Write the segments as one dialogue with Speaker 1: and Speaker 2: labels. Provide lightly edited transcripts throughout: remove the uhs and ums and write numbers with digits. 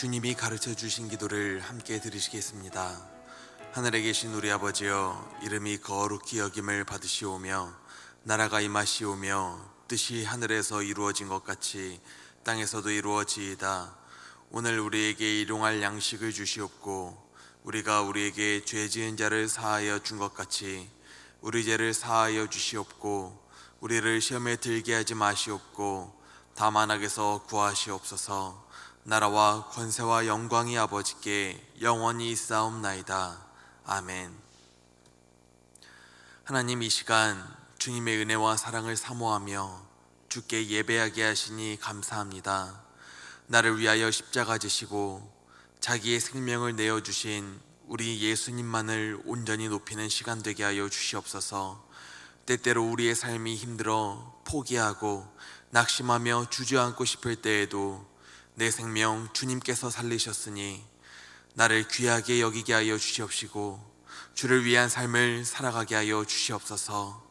Speaker 1: 주님이 가르쳐 주신 기도를 함께 드리시겠습니다. 하늘에 계신 우리 아버지여, 이름이 거룩히 여김을 받으시오며 나라가 임하시오며 뜻이 하늘에서 이루어진 것 같이 땅에서도 이루어지이다. 오늘 우리에게 일용할 양식을 주시옵고 우리가 우리에게 죄 지은 자를 사하여 준 것 같이 우리 죄를 사하여 주시옵고 우리를 시험에 들게 하지 마시옵고 다만 악에서 구하시옵소서. 나라와 권세와 영광이 아버지께 영원히 있사옵나이다. 아멘. 하나님, 이 시간 주님의 은혜와 사랑을 사모하며 주께 예배하게 하시니 감사합니다. 나를 위하여 십자가 지시고 자기의 생명을 내어주신 우리 예수님만을 온전히 높이는 시간 되게 하여 주시옵소서. 때때로 우리의 삶이 힘들어 포기하고 낙심하며 주저앉고 싶을 때에도 내 생명 주님께서 살리셨으니 나를 귀하게 여기게 하여 주시옵시고 주를 위한 삶을 살아가게 하여 주시옵소서.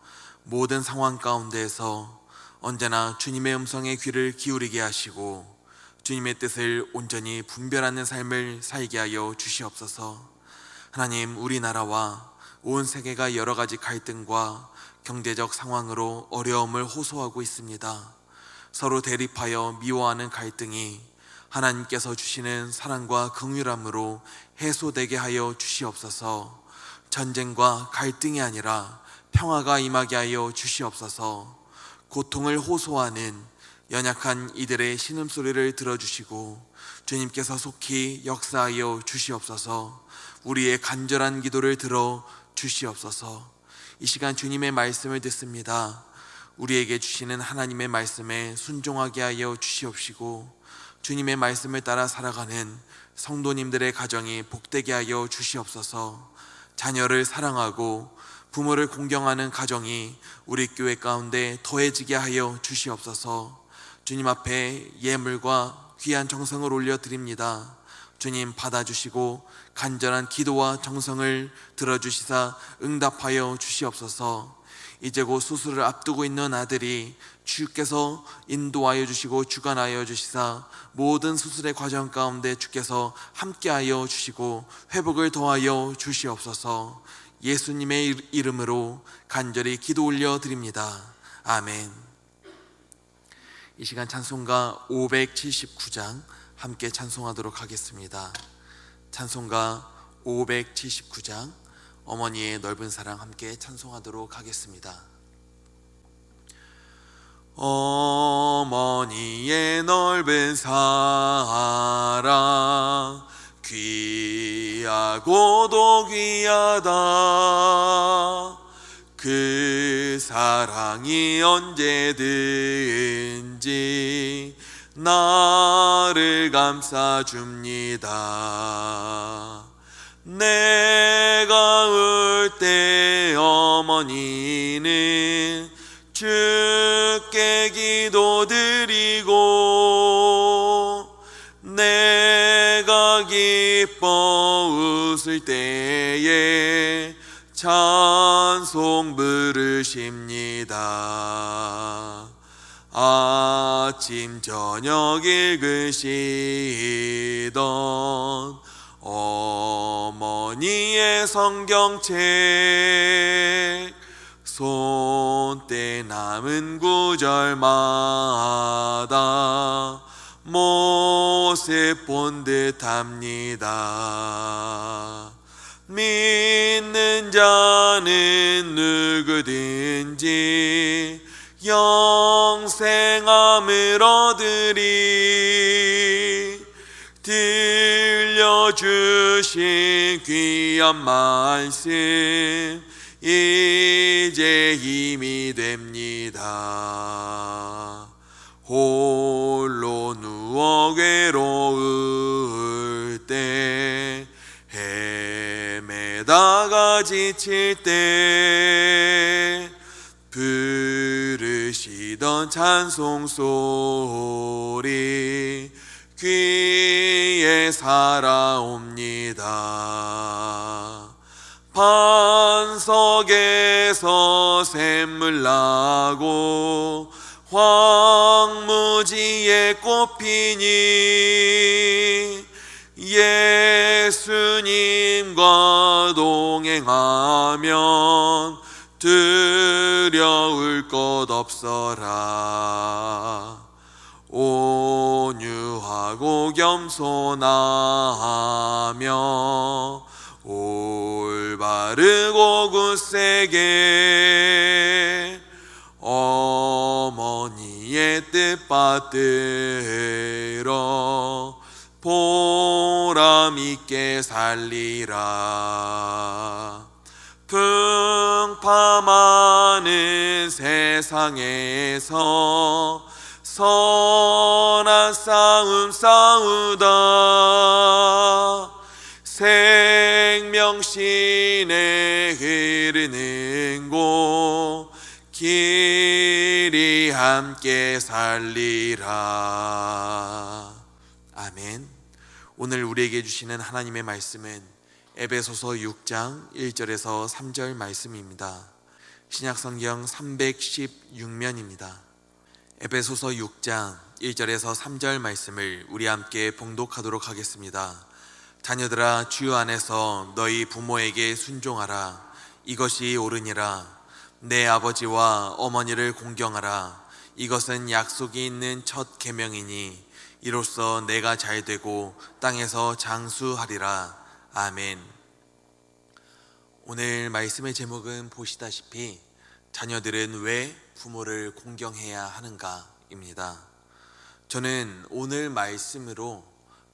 Speaker 1: 모든 상황 가운데에서 언제나 주님의 음성에 귀를 기울이게 하시고 주님의 뜻을 온전히 분별하는 삶을 살게 하여 주시옵소서. 하나님, 우리나라와 온 세계가 여러 가지 갈등과 경제적 상황으로 어려움을 호소하고 있습니다. 서로 대립하여 미워하는 갈등이 하나님께서 주시는 사랑과 긍휼함으로 해소되게 하여 주시옵소서. 전쟁과 갈등이 아니라 평화가 임하게 하여 주시옵소서. 고통을 호소하는 연약한 이들의 신음소리를 들어주시고 주님께서 속히 역사하여 주시옵소서. 우리의 간절한 기도를 들어 주시옵소서. 이 시간 주님의 말씀을 듣습니다. 우리에게 주시는 하나님의 말씀에 순종하게 하여 주시옵시고 주님의 말씀을 따라 살아가는 성도님들의 가정이 복되게 하여 주시옵소서. 자녀를 사랑하고 부모를 공경하는 가정이 우리 교회 가운데 더해지게 하여 주시옵소서. 주님 앞에 예물과 귀한 정성을 올려드립니다. 주님, 받아주시고 간절한 기도와 정성을 들어주시사 응답하여 주시옵소서. 이제 곧 수술을 앞두고 있는 아들이 주께서 인도하여 주시고 주관하여 주시사 모든 수술의 과정 가운데 주께서 함께하여 주시고 회복을 더하여 주시옵소서. 예수님의 이름으로 간절히 기도 올려드립니다. 아멘. 이 시간 찬송가 579장 함께 찬송하도록 하겠습니다. 찬송가 579장 어머니의 넓은 사랑 함께 찬송하도록 하겠습니다. 어머니의 넓은 사랑 귀하고도 귀하다. 그 사랑이 언제든지 나를 감싸줍니다. 내가 울 때 어머니는 주께 기도드리고 내가 기뻐 웃을 때에 찬송 부르십니다. 아침 저녁 읽으시던 어머니의 성경책 손때 남은 구절마다 모습 본 듯합니다. 믿는 자는 누구든지 영생함을 얻으리. 들려주신 귀한 말씀 이제 힘이 됩니다. 홀로 누워 괴로울 때 헤매다가 지칠 때 부르시던 찬송 소리 귀에 살아옵니다. 반석에서 샘물 나고 황무지에 꽃 피니 예수님과 동행하면 두려울 것 없어라. 온유하고 겸손하며 올바르고 굳세게 어머니의 뜻 받들어 보람 있게 살리라. 풍파많은 세상에서 선한 싸움 싸우다 생명신에 흐르는 곳 길이 함께 살리라. 아멘. 오늘 우리에게 주시는 하나님의 말씀은 에베소서 6장 1절에서 3절 말씀입니다. 신약성경 316면입니다. 에베소서 6장 1절에서 3절 말씀을 우리 함께 봉독하도록 하겠습니다. 자녀들아, 주 안에서 너희 부모에게 순종하라. 이것이 옳으니라. 내 아버지와 어머니를 공경하라. 이것은 약속이 있는 첫 계명이니 이로써 내가 잘되고 땅에서 장수하리라. 아멘. 오늘 말씀의 제목은 보시다시피 자녀들은 왜 부모를 공경해야 하는가입니다. 저는 오늘 말씀으로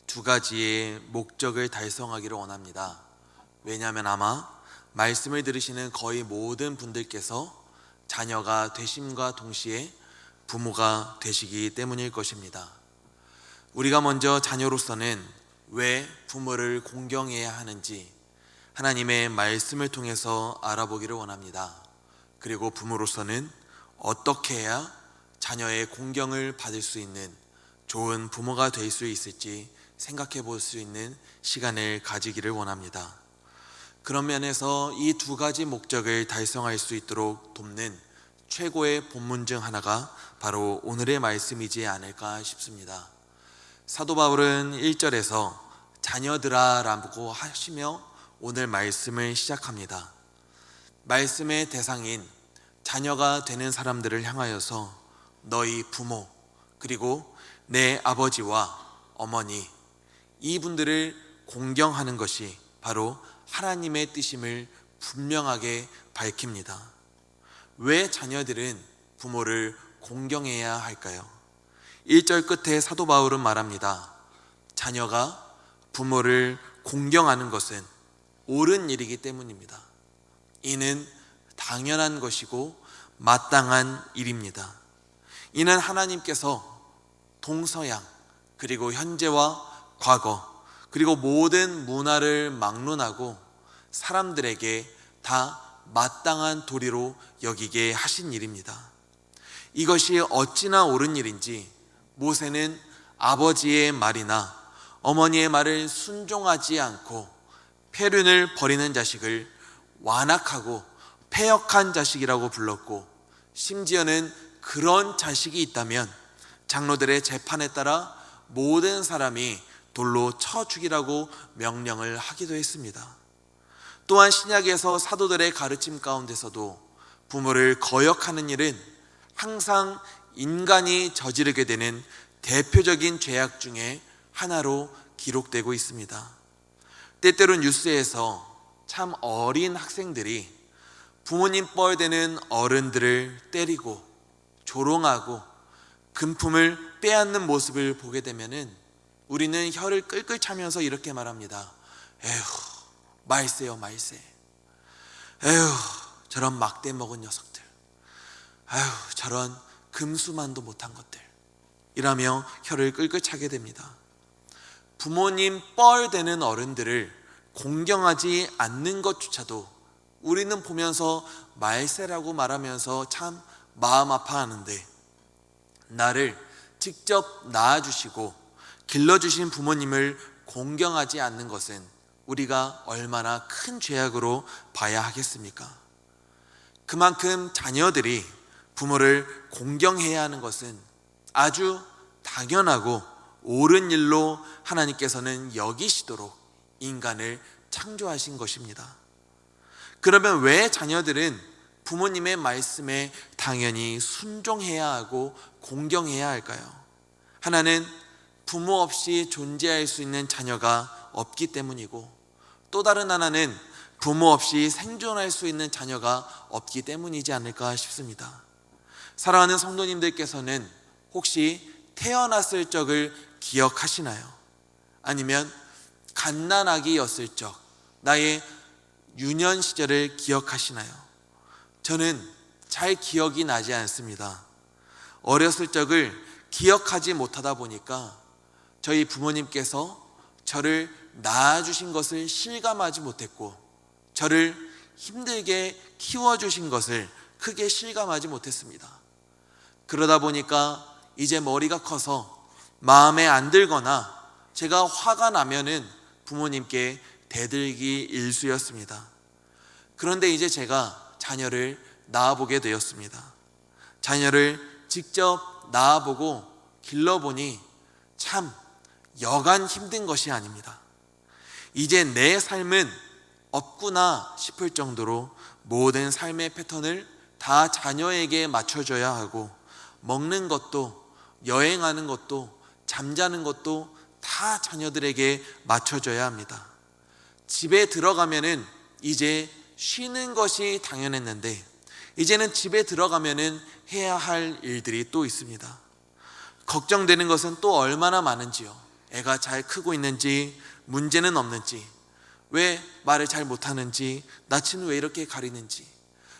Speaker 1: 두 가지의 목적을 달성하기를 원합니다. 왜냐하면 아마 말씀을 들으시는 거의 모든 분들께서 자녀가 되심과 동시에 부모가 되시기 때문일 것입니다. 우리가 먼저 자녀로서는 왜 부모를 공경해야 하는지 하나님의 말씀을 통해서 알아보기를 원합니다. 그리고 부모로서는 어떻게 해야 자녀의 공경을 받을 수 있는 좋은 부모가 될 수 있을지 생각해 볼 수 있는 시간을 가지기를 원합니다. 그런 면에서 이 두 가지 목적을 달성할 수 있도록 돕는 최고의 본문 중 하나가 바로 오늘의 말씀이지 않을까 싶습니다. 사도 바울은 1절에서 자녀들아 라고 하시며 오늘 말씀을 시작합니다. 말씀의 대상인 자녀가 되는 사람들을 향하여서 너희 부모 그리고 내 아버지와 어머니 이분들을 공경하는 것이 바로 하나님의 뜻임을 분명하게 밝힙니다. 왜 자녀들은 부모를 공경해야 할까요? 1절 끝에 사도 바울은 말합니다. 자녀가 부모를 공경하는 것은 옳은 일이기 때문입니다. 이는 당연한 것이고 마땅한 일입니다. 이는 하나님께서 동서양 그리고 현재와 과거 그리고 모든 문화를 막론하고 사람들에게 다 마땅한 도리로 여기게 하신 일입니다. 이것이 어찌나 옳은 일인지 모세는 아버지의 말이나 어머니의 말을 순종하지 않고 폐륜을 벌이는 자식을 완악하고 패역한 자식이라고 불렀고, 심지어는 그런 자식이 있다면 장로들의 재판에 따라 모든 사람이 돌로 쳐 죽이라고 명령을 하기도 했습니다. 또한 신약에서 사도들의 가르침 가운데서도 부모를 거역하는 일은 항상 인간이 저지르게 되는 대표적인 죄악 중에 하나로 기록되고 있습니다. 때때로 뉴스에서 참 어린 학생들이 부모님 뻘되는 어른들을 때리고 조롱하고 금품을 빼앗는 모습을 보게 되면은 우리는 혀를 끌끌 차면서 이렇게 말합니다. 에휴, 말세요 말세. 에휴, 저런 막대 먹은 녀석들. 에휴, 저런 금수만도 못한 것들. 이라며 혀를 끌끌 차게 됩니다. 부모님 뻘되는 어른들을 공경하지 않는 것조차도 우리는 보면서 말세라고 말하면서 참 마음 아파하는데, 나를 직접 낳아주시고 길러주신 부모님을 공경하지 않는 것은 우리가 얼마나 큰 죄악으로 봐야 하겠습니까? 그만큼 자녀들이 부모를 공경해야 하는 것은 아주 당연하고 옳은 일로 하나님께서는 여기시도록 인간을 창조하신 것입니다. 그러면 왜 자녀들은 부모님의 말씀에 당연히 순종해야 하고 공경해야 할까요? 하나는 부모 없이 존재할 수 있는 자녀가 없기 때문이고, 또 다른 하나는 부모 없이 생존할 수 있는 자녀가 없기 때문이지 않을까 싶습니다. 사랑하는 성도님들께서는 혹시 태어났을 적을 기억하시나요? 아니면 갓난아기였을 적, 나의 유년 시절을 기억하시나요? 저는 잘 기억이 나지 않습니다. 어렸을 적을 기억하지 못하다 보니까 저희 부모님께서 저를 낳아주신 것을 실감하지 못했고, 저를 힘들게 키워주신 것을 크게 실감하지 못했습니다. 그러다 보니까 이제 머리가 커서 마음에 안 들거나 제가 화가 나면은 부모님께 대들기 일쑤였습니다. 그런데 이제 제가 자녀를 낳아보게 되었습니다. 자녀를 직접 낳아보고 길러보니 참 여간 힘든 것이 아닙니다. 이제 내 삶은 없구나 싶을 정도로 모든 삶의 패턴을 다 자녀에게 맞춰줘야 하고, 먹는 것도, 여행하는 것도, 잠자는 것도 다 자녀들에게 맞춰줘야 합니다. 집에 들어가면은 이제 쉬는 것이 당연했는데, 이제는 집에 들어가면은 해야 할 일들이 또 있습니다. 걱정되는 것은 또 얼마나 많은지요. 애가 잘 크고 있는지, 문제는 없는지, 왜 말을 잘 못하는지, 낯은 왜 이렇게 가리는지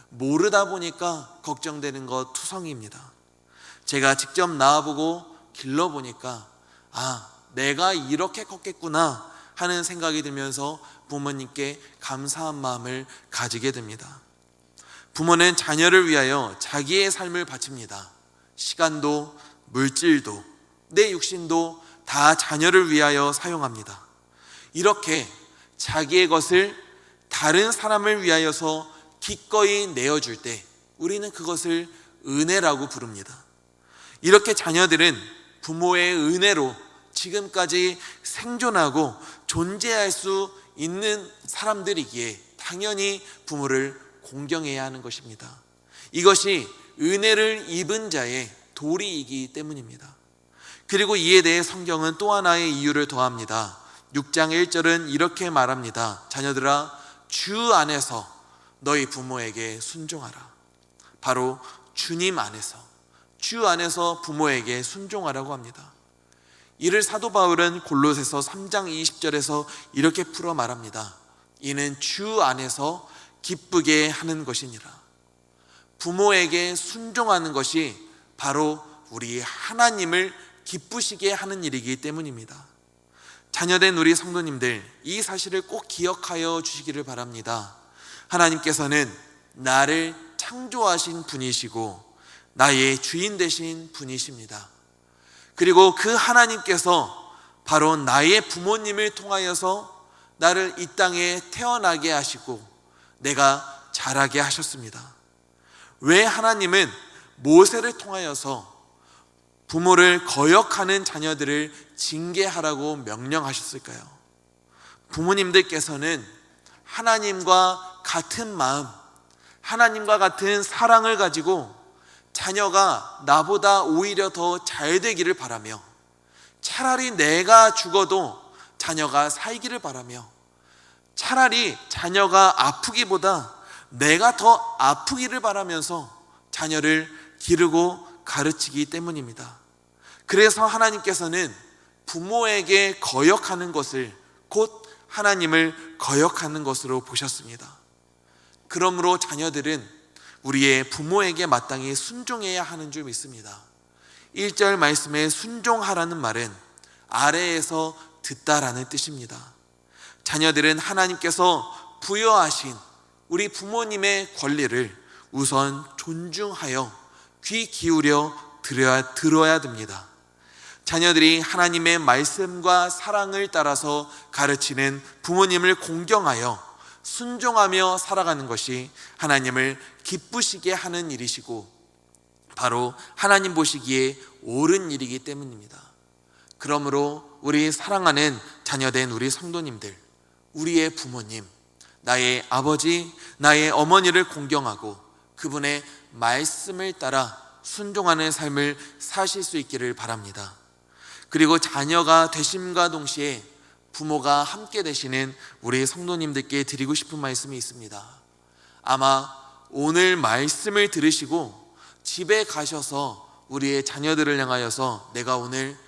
Speaker 1: 모르다 보니까 걱정되는 것 투성이입니다. 제가 직접 낳아보고 길러보니까 내가 이렇게 컸겠구나 하는 생각이 들면서 부모님께 감사한 마음을 가지게 됩니다. 부모는 자녀를 위하여 자기의 삶을 바칩니다. 시간도 물질도 내 육신도 다 자녀를 위하여 사용합니다. 이렇게 자기의 것을 다른 사람을 위하여서 기꺼이 내어줄 때 우리는 그것을 은혜라고 부릅니다. 이렇게 자녀들은 부모의 은혜로 지금까지 생존하고 존재할 수 있는 사람들이기에 당연히 부모를 공경해야 하는 것입니다. 이것이 은혜를 입은 자의 도리이기 때문입니다. 그리고 이에 대해 성경은 또 하나의 이유를 더합니다. 6장 1절은 이렇게 말합니다. 자녀들아, 주 안에서 너희 부모에게 순종하라. 바로 주님 안에서, 주 안에서 부모에게 순종하라고 합니다. 이를 사도 바울은 골로새서 3장 20절에서 이렇게 풀어 말합니다. 이는 주 안에서 기쁘게 하는 것이니라. 부모에게 순종하는 것이 바로 우리 하나님을 기쁘시게 하는 일이기 때문입니다. 자녀된 우리 성도님들, 이 사실을 꼭 기억하여 주시기를 바랍니다. 하나님께서는 나를 창조하신 분이시고 나의 주인 되신 분이십니다. 그리고 그 하나님께서 바로 나의 부모님을 통하여서 나를 이 땅에 태어나게 하시고 내가 자라게 하셨습니다. 왜 하나님은 모세를 통하여서 부모를 거역하는 자녀들을 징계하라고 명령하셨을까요? 부모님들께서는 하나님과 같은 마음, 하나님과 같은 사랑을 가지고 자녀가 나보다 오히려 더 잘 되기를 바라며, 차라리 내가 죽어도 자녀가 살기를 바라며, 차라리 자녀가 아프기보다 내가 더 아프기를 바라면서 자녀를 기르고 가르치기 때문입니다. 그래서 하나님께서는 부모에게 거역하는 것을 곧 하나님을 거역하는 것으로 보셨습니다. 그러므로 자녀들은 우리의 부모에게 마땅히 순종해야 하는 줄 믿습니다. 1절 말씀에 순종하라는 말은 아래에서 듣다라는 뜻입니다. 자녀들은 하나님께서 부여하신 우리 부모님의 권리를 우선 존중하여 귀 기울여 들어야 됩니다. 자녀들이 하나님의 말씀과 사랑을 따라서 가르치는 부모님을 공경하여 순종하며 살아가는 것이 하나님을 기쁘시게 하는 일이시고 바로 하나님 보시기에 옳은 일이기 때문입니다. 그러므로 우리 사랑하는 자녀된 우리 성도님들, 우리의 부모님, 나의 아버지, 나의 어머니를 공경하고 그분의 말씀을 따라 순종하는 삶을 사실 수 있기를 바랍니다. 그리고 자녀가 되심과 동시에 부모가 함께 되시는 우리 성도님들께 드리고 싶은 말씀이 있습니다. 아마 오늘 말씀을 들으시고 집에 가셔서 우리의 자녀들을 향하여서 내가 오늘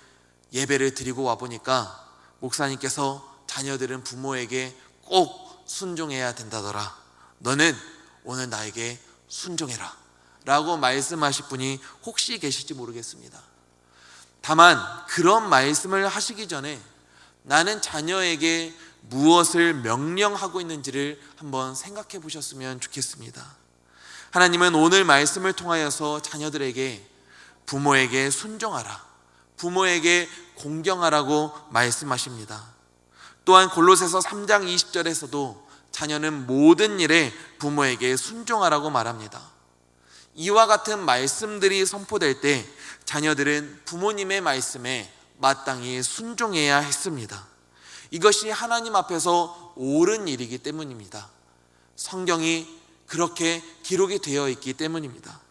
Speaker 1: 예배를 드리고 와보니까 목사님께서 자녀들은 부모에게 꼭 순종해야 된다더라, 너는 오늘 나에게 순종해라 라고 말씀하실 분이 혹시 계실지 모르겠습니다. 다만 그런 말씀을 하시기 전에 나는 자녀에게 무엇을 명령하고 있는지를 한번 생각해 보셨으면 좋겠습니다. 하나님은 오늘 말씀을 통하여서 자녀들에게 부모에게 순종하라, 부모에게 공경하라고 말씀하십니다. 또한 골로새서 3장 20절에서도 자녀는 모든 일에 부모에게 순종하라고 말합니다. 이와 같은 말씀들이 선포될 때 자녀들은 부모님의 말씀에 마땅히 순종해야 했습니다. 이것이 하나님 앞에서 옳은 일이기 때문입니다. 성경이 그렇게 기록이 되어 있기 때문입니다.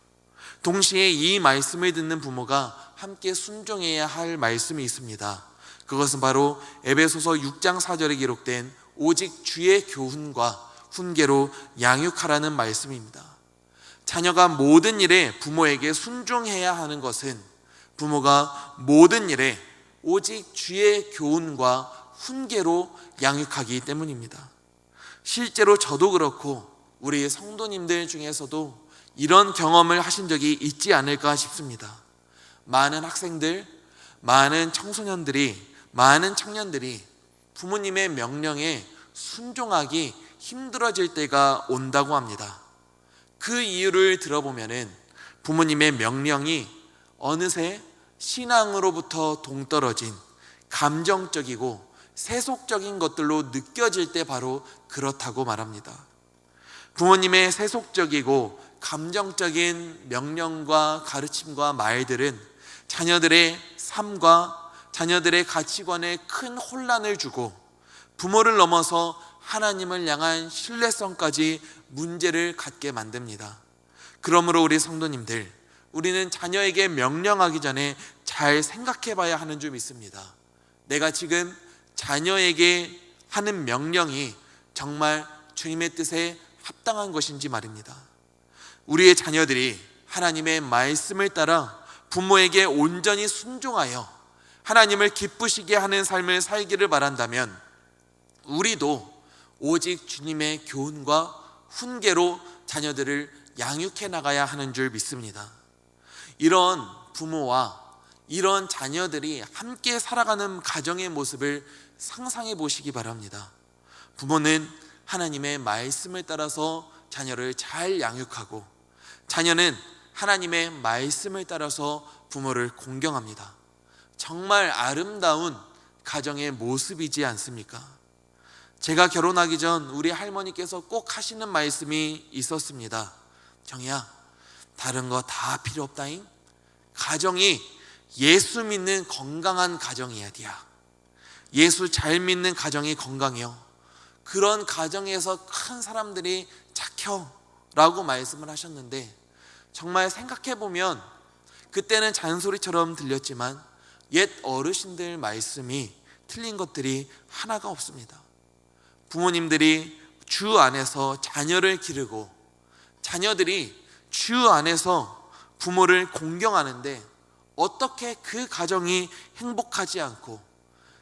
Speaker 1: 동시에 이 말씀을 듣는 부모가 함께 순종해야 할 말씀이 있습니다. 그것은 바로 에베소서 6장 4절에 기록된 오직 주의 교훈과 훈계로 양육하라는 말씀입니다. 자녀가 모든 일에 부모에게 순종해야 하는 것은 부모가 모든 일에 오직 주의 교훈과 훈계로 양육하기 때문입니다. 실제로 저도 그렇고 우리 성도님들 중에서도 이런 경험을 하신 적이 있지 않을까 싶습니다. 많은 학생들, 많은 청소년들이, 많은 청년들이 부모님의 명령에 순종하기 힘들어질 때가 온다고 합니다. 그 이유를 들어보면은 부모님의 명령이 어느새 신앙으로부터 동떨어진 감정적이고 세속적인 것들로 느껴질 때 바로 그렇다고 말합니다. 부모님의 세속적이고 감정적인 명령과 가르침과 말들은 자녀들의 삶과 자녀들의 가치관에 큰 혼란을 주고 부모를 넘어서 하나님을 향한 신뢰성까지 문제를 갖게 만듭니다. 그러므로 우리 성도님들, 우리는 자녀에게 명령하기 전에 잘 생각해 봐야 하는 점 있습니다. 내가 지금 자녀에게 하는 명령이 정말 주님의 뜻에 합당한 것인지 말입니다. 우리의 자녀들이 하나님의 말씀을 따라 부모에게 온전히 순종하여 하나님을 기쁘시게 하는 삶을 살기를 바란다면 우리도 오직 주님의 교훈과 훈계로 자녀들을 양육해 나가야 하는 줄 믿습니다. 이런 부모와 이런 자녀들이 함께 살아가는 가정의 모습을 상상해 보시기 바랍니다. 부모는 하나님의 말씀을 따라서 자녀를 잘 양육하고 자녀는 하나님의 말씀을 따라서 부모를 공경합니다. 정말 아름다운 가정의 모습이지 않습니까? 제가 결혼하기 전 우리 할머니께서 꼭 하시는 말씀이 있었습니다. 정희야, 다른 거 다 필요 없다잉. 가정이 예수 믿는 건강한 가정이야 디야. 예수 잘 믿는 가정이 건강해요. 그런 가정에서 큰 사람들이 착혀 라고 말씀을 하셨는데, 정말 생각해보면 그때는 잔소리처럼 들렸지만 옛 어르신들 말씀이 틀린 것들이 하나가 없습니다. 부모님들이 주 안에서 자녀를 기르고 자녀들이 주 안에서 부모를 공경하는데 어떻게 그 가정이 행복하지 않고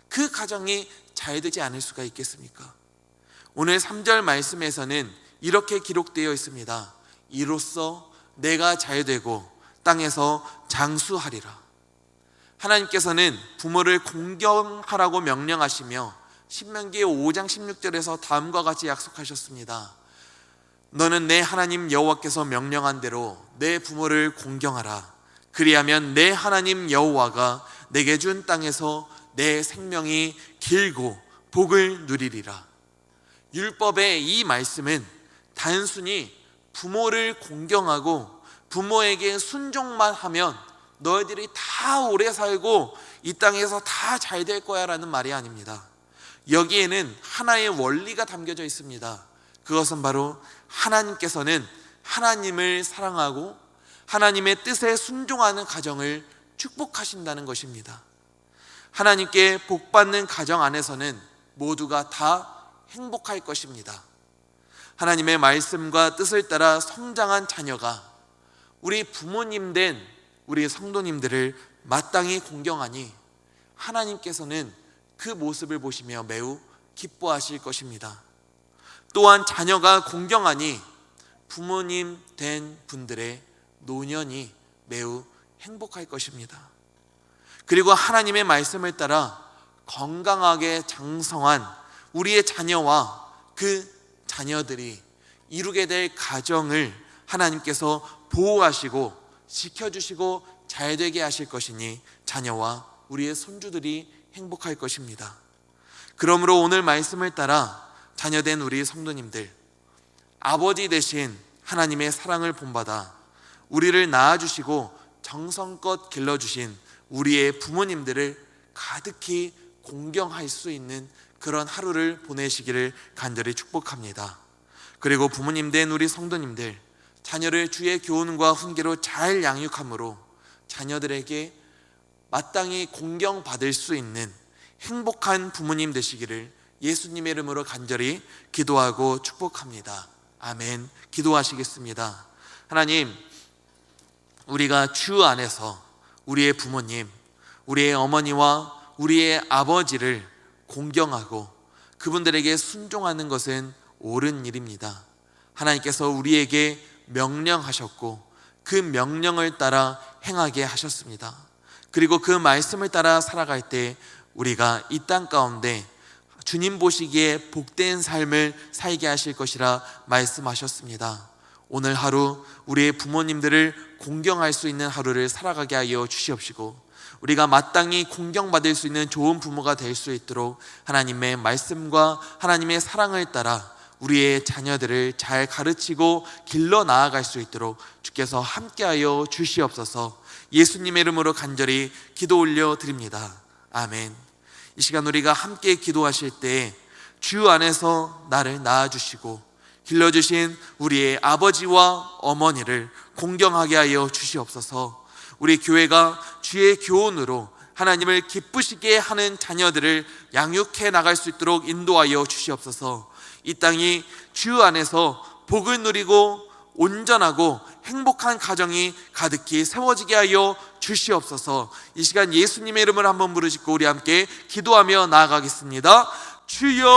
Speaker 1: 그 가정이 잘 되지 않을 수가 있겠습니까? 오늘 3절 말씀에서는 이렇게 기록되어 있습니다. 이로써 내가 잘 되고 땅에서 장수하리라. 하나님께서는 부모를 공경하라고 명령하시며 신명기 5장 16절에서 다음과 같이 약속하셨습니다. 너는 내 하나님 여호와께서 명령한 대로 내 부모를 공경하라. 그리하면 내 하나님 여호와가 내게 준 땅에서 내 생명이 길고 복을 누리리라. 율법의 이 말씀은 단순히 부모를 공경하고 부모에게 순종만 하면 너희들이 다 오래 살고 이 땅에서 다 잘 될 거야 라는 말이 아닙니다. 여기에는 하나의 원리가 담겨져 있습니다. 그것은 바로 하나님께서는 하나님을 사랑하고 하나님의 뜻에 순종하는 가정을 축복하신다는 것입니다. 하나님께 복받는 가정 안에서는 모두가 다 행복할 것입니다. 하나님의 말씀과 뜻을 따라 성장한 자녀가 우리 부모님 된 우리 성도님들을 마땅히 공경하니 하나님께서는 그 모습을 보시며 매우 기뻐하실 것입니다. 또한 자녀가 공경하니 부모님 된 분들의 노년이 매우 행복할 것입니다. 그리고 하나님의 말씀을 따라 건강하게 장성한 우리의 자녀와 그 자녀들이 이루게 될 가정을 하나님께서 보호하시고 지켜주시고 잘되게 하실 것이니 자녀와 우리의 손주들이 행복할 것입니다. 그러므로 오늘 말씀을 따라 자녀된 우리 성도님들, 아버지 되신 하나님의 사랑을 본받아 우리를 낳아주시고 정성껏 길러주신 우리의 부모님들을 가득히 공경할 수 있는 그런 하루를 보내시기를 간절히 축복합니다. 그리고 부모님 된 우리 성도님들, 자녀를 주의 교훈과 훈계로 잘 양육함으로 자녀들에게 마땅히 공경받을 수 있는 행복한 부모님 되시기를 예수님의 이름으로 간절히 기도하고 축복합니다. 아멘. 기도하시겠습니다. 하나님, 우리가 주 안에서 우리의 부모님, 우리의 어머니와 우리의 아버지를 공경하고 그분들에게 순종하는 것은 옳은 일입니다. 하나님께서 우리에게 명령하셨고 그 명령을 따라 행하게 하셨습니다. 그리고 그 말씀을 따라 살아갈 때 우리가 이 땅 가운데 주님 보시기에 복된 삶을 살게 하실 것이라 말씀하셨습니다. 오늘 하루 우리의 부모님들을 공경할 수 있는 하루를 살아가게 하여 주시옵시고 우리가 마땅히 공경받을 수 있는 좋은 부모가 될 수 있도록 하나님의 말씀과 하나님의 사랑을 따라 우리의 자녀들을 잘 가르치고 길러 나아갈 수 있도록 주께서 함께하여 주시옵소서. 예수님의 이름으로 간절히 기도 올려 드립니다. 아멘. 이 시간 우리가 함께 기도하실 때 주 안에서 나를 낳아주시고 길러주신 우리의 아버지와 어머니를 공경하게 하여 주시옵소서. 우리 교회가 주의 교훈으로 하나님을 기쁘시게 하는 자녀들을 양육해 나갈 수 있도록 인도하여 주시옵소서. 이 땅이 주 안에서 복을 누리고 온전하고 행복한 가정이 가득히 세워지게 하여 주시옵소서. 이 시간 예수님의 이름을 한번 부르짖고 우리 함께 기도하며 나아가겠습니다. 주여